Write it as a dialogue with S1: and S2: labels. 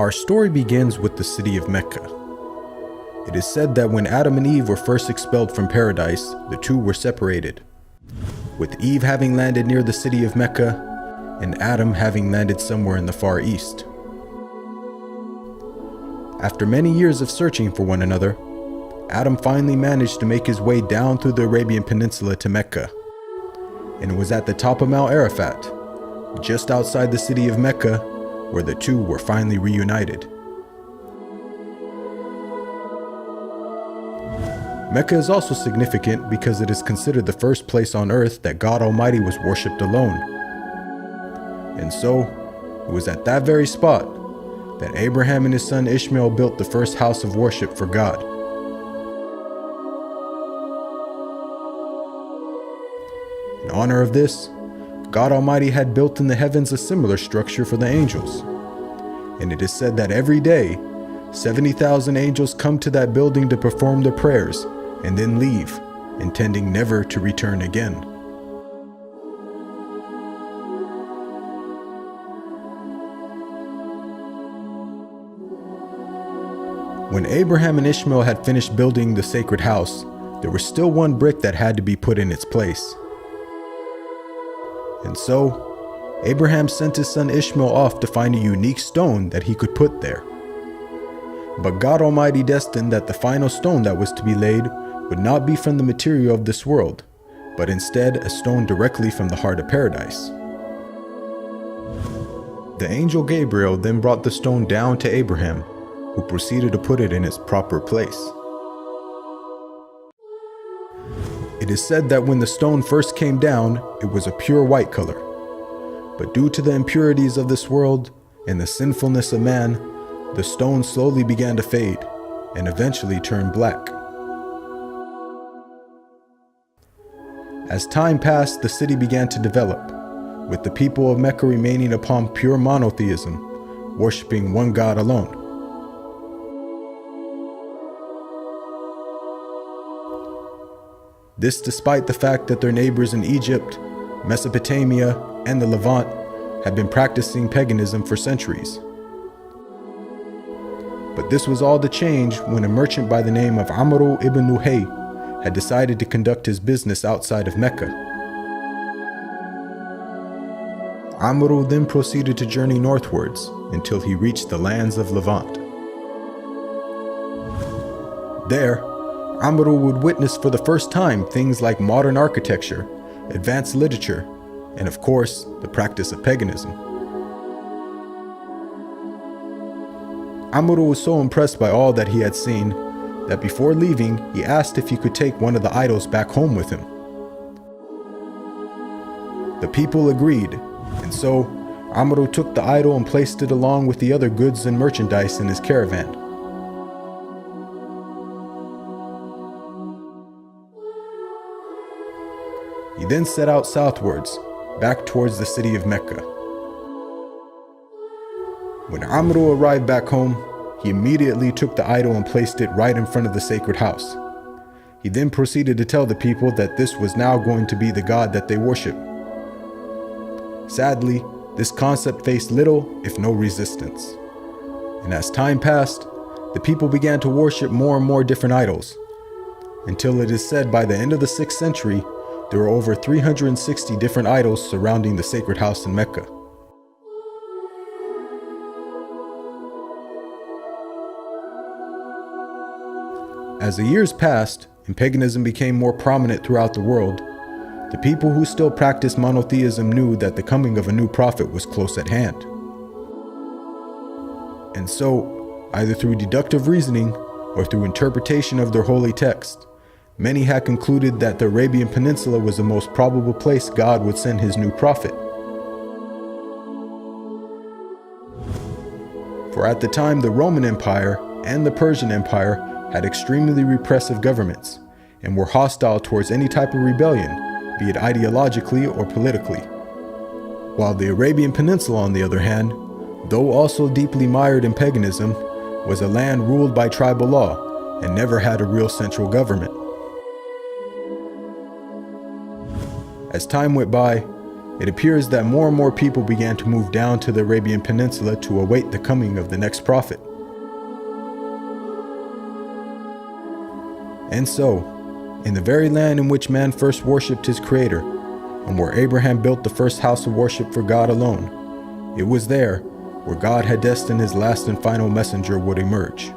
S1: Our story begins with the city of Mecca. It is said that when Adam and Eve were first expelled from paradise, the two were separated, with Eve having landed near the city of Mecca and Adam having landed somewhere in the Far East. After many years of searching for one another, Adam finally managed to make his way down through the Arabian Peninsula to Mecca, and it was at the top of Mount Arafat, just outside the city of Mecca, where the two were finally reunited. Mecca is also significant because it is considered the first place on earth that God Almighty was worshipped alone. And so, it was at that very spot that Abraham and his son Ishmael built the first house of worship for God. In honor of this, God Almighty had built in the heavens a similar structure for the angels. And it is said that every day, 70,000 angels come to that building to perform their prayers and then leave, intending never to return again. When Abraham and Ishmael had finished building the sacred house, there was still one brick that had to be put in its place. And so, Abraham sent his son Ishmael off to find a unique stone that he could put there. But God Almighty destined that the final stone that was to be laid would not be from the material of this world, but instead a stone directly from the heart of paradise. The angel Gabriel then brought the stone down to Abraham, who proceeded to put it in its proper place. It is said that when the stone first came down, it was a pure white color. But due to the impurities of this world and the sinfulness of man, the stone slowly began to fade and eventually turned black. As time passed, the city began to develop, with the people of Mecca remaining upon pure monotheism, worshiping one God alone. This despite the fact that their neighbors in Egypt, Mesopotamia, and the Levant had been practicing paganism for centuries. But this was all to change when a merchant by the name of Amr ibn Luhay had decided to conduct his business outside of Mecca. Amr then proceeded to journey northwards until he reached the lands of Levant. There, Amr would witness for the first time things like modern architecture, advanced literature, and of course, the practice of paganism. Amr was so impressed by all that he had seen that before leaving, he asked if he could take one of the idols back home with him. The people agreed, and so Amr took the idol and placed it along with the other goods and merchandise in his caravan. He then set out southwards, back towards the city of Mecca. When Amr arrived back home, he immediately took the idol and placed it right in front of the sacred house. He then proceeded to tell the people that this was now going to be the God that they worship. Sadly, this concept faced little, if no resistance. And as time passed, the people began to worship more and more different idols, until it is said by the end of the 6th century, there were over 360 different idols surrounding the sacred house in Mecca. As the years passed and paganism became more prominent throughout the world, the people who still practiced monotheism knew that the coming of a new prophet was close at hand. And so, either through deductive reasoning or through interpretation of their holy text, many had concluded that the Arabian Peninsula was the most probable place God would send his new prophet. For at the time, the Roman Empire and the Persian Empire had extremely repressive governments and were hostile towards any type of rebellion, be it ideologically or politically. While the Arabian Peninsula, on the other hand, though also deeply mired in paganism, was a land ruled by tribal law and never had a real central government. As time went by, it appears that more and more people began to move down to the Arabian Peninsula to await the coming of the next prophet. And so, in the very land in which man first worshipped his Creator, and where Abraham built the first house of worship for God alone, it was there where God had destined his last and final messenger would emerge.